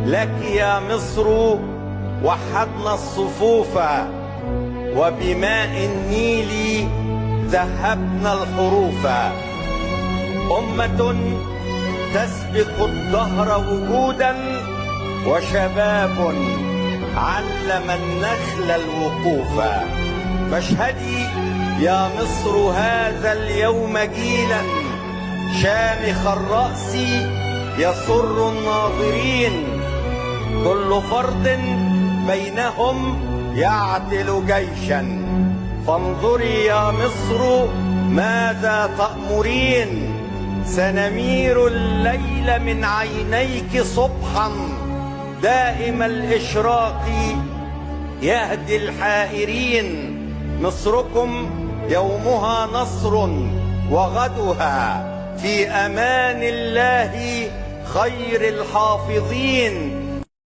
لك يا مصر وحدنا الصفوف، وبماء النيل ذهبنا الحروف. أمة تسبق الدهر وجودا، وشباب علم النخل الوقوف. فاشهدي يا مصر هذا اليوم جيلا شامخ الرأس يسر الناظرين، كل فرد بينهم يعدل جيشا. فانظري يا مصر ماذا تأمرين، سنمير الليل من عينيك صبحا، دائم الإشراق يهدي الحائرين. مصركم يومها نصر، وغدها في أمان الله خير الحافظين.